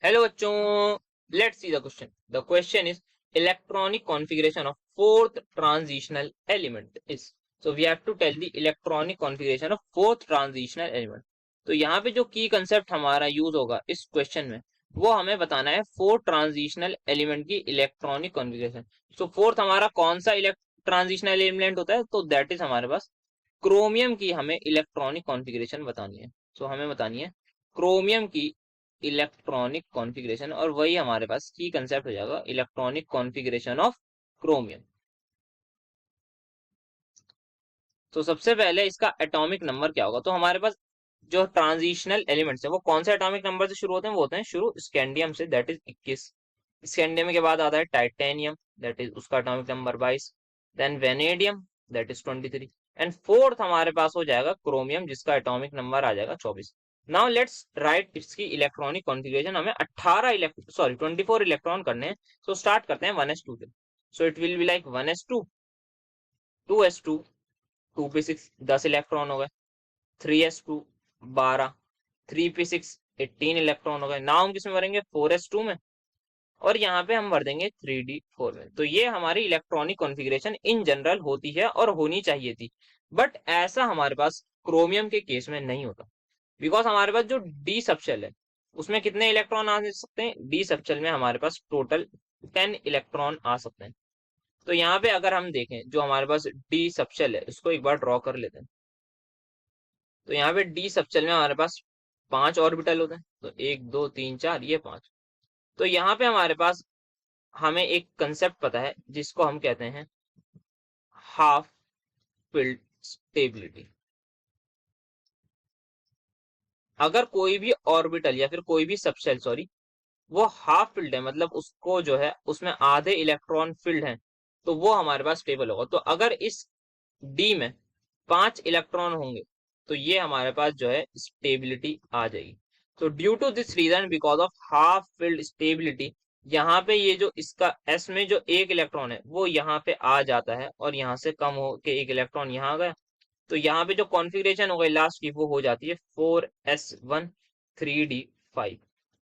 Hello बच्चों, let's see the question. The question is electronic configuration of fourth transitional element is. So we have to tell the electronic configuration of fourth transitional element. तो यहाँ पे जो की concept हमारा use होगा इस question में, वो हमें बताना है फोर्थ ट्रांजिशनल एलिमेंट की इलेक्ट्रॉनिक कॉन्फ़िगरेशन. सो फोर्थ हमारा कौन सा ट्रांजिशनल एलिमेंट होता है? तो दैट इज हमारे पास क्रोमियम की हमें इलेक्ट्रॉनिक कॉन्फ़िगरेशन बतानी है. सो हमें बतानी है क्रोमियम की इलेक्ट्रॉनिक कॉन्फ़िगरेशन, और वही हमारे पास की कंसेप्ट हो जाएगा इलेक्ट्रॉनिक कॉन्फ़िगरेशन ऑफ क्रोमियम. तो सबसे पहले इसका एटॉमिक नंबर क्या होगा? तो हमारे पास जो ट्रांजिशनल एलिमेंट्स है वो कौन से एटॉमिक नंबर से शुरू होते हैं? वो होते हैं शुरू स्कैंडियम से, दैट इज 21. स्कैंडियम के बाद आता है टाइटेनियम, दैट इज उसका atomic number 22. Then vanadium, that is 23. And fourth हमारे पास हो जाएगा क्रोमियम, जिसका एटॉमिक नंबर आ जाएगा 24. नाउ लेट्स राइट इसकी इलेक्ट्रॉनिक कॉन्फ़िगरेशन. हमें 24 इलेक्ट्रॉन करने हैं. सो स्टार्ट करते हैं 1s2 से. So it will be like 1s2, 2s2, 2p6 10 electron हो गए, 3s2 12, 3p6 18 इलेक्ट्रॉन हो गए. नाउ हम किसमें भरेंगे? 4s2 में, और यहाँ पे हम भर देंगे 3d4 में. तो ये हमारी इलेक्ट्रॉनिक कॉन्फ़िगरेशन इन जनरल होती है और होनी चाहिए थी. बट ऐसा हमारे पास क्रोमियम के केस में नहीं होता, बिकॉज हमारे पास जो डी सबशेल है उसमें कितने इलेक्ट्रॉन आ सकते हैं? डी सबशेल में हमारे पास टोटल 10 इलेक्ट्रॉन आ सकते हैं. तो यहाँ पे अगर हम देखें जो हमारे पास डी सबशेल है उसको एक बार ड्रॉ कर लेते हैं. तो यहाँ पे डी सबशेल में हमारे पास 5 ऑर्बिटल होते हैं. तो 1 2 3 4, ये 5. तो यहाँ पे हमारे पास हमें एक कंसेप्ट पता है जिसको हम कहते हैं हाफ फिल्ड स्टेबिलिटी. अगर कोई भी ऑर्बिटल या फिर कोई भी सबशेल, सॉरी, वो हाफ फिल्ड है, मतलब उसको जो है उसमें आधे इलेक्ट्रॉन फिल्ड हैं, तो वो हमारे पास स्टेबल होगा. तो अगर इस डी में 5 इलेक्ट्रॉन होंगे तो ये हमारे पास जो है स्टेबिलिटी आ जाएगी. तो due to this reason, because of half filled stability, यहाँ पे ये जो इसका एस में जो एक इलेक्ट्रॉन है वो यहाँ पे आ जाता है, और यहाँ से कम हो के एक इलेक्ट्रॉन यहाँ आ गया. तो यहाँ पे जो कॉन्फ़िगरेशन हो गई लास्ट की वो हो जाती है 4s1 3d5.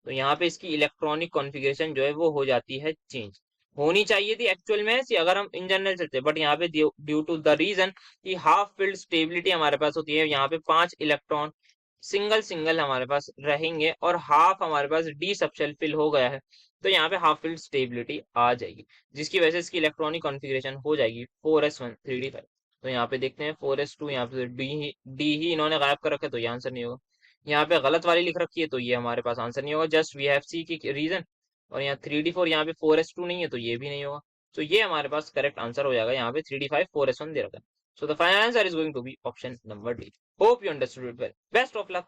तो यहाँ पे इसकी इलेक्ट्रॉनिक कॉन्फ़िगरेशन जो है वो हो जाती है चेंज. होनी चाहिए थी एक्चुअल में ऐसी अगर हम इन जनरल चलते, बट यहाँ पे ड्यू टू द रीजन कि हाफ फील्ड स्टेबिलिटी हमारे पास होती है, यहाँ पे 5 इलेक्ट्रॉन सिंगल सिंगल हमारे पास रहेंगे, और हाफ हमारे पास डी सबशेल फिल हो गया है, तो यहाँ पे हाफ फील्ड स्टेबिलिटी आ जाएगी, जिसकी वजह से इसकी इलेक्ट्रॉनिक कॉन्फ़िगरेशन हो जाएगी 4s1 3d5. तो यहाँ पे देखते हैं 4s2, यहाँ पे डी ही इन्होंने गायब कर रखा है, तो ये आंसर नहीं होगा. यहाँ पे गलत वाली लिख रखी है, तो ये हमारे पास आंसर नहीं होगा. जस्ट वी हैव सी की रीजन. और यहाँ 3d4, यहाँ पे 4s2 नहीं है, तो ये भी नहीं होगा. तो ये हमारे पास करेक्ट आंसर हो जाएगा. यहाँ पे 3d5 4s1 दे रखा है. So the final answer is going to be option number D. Hope you understood it well. Best of luck.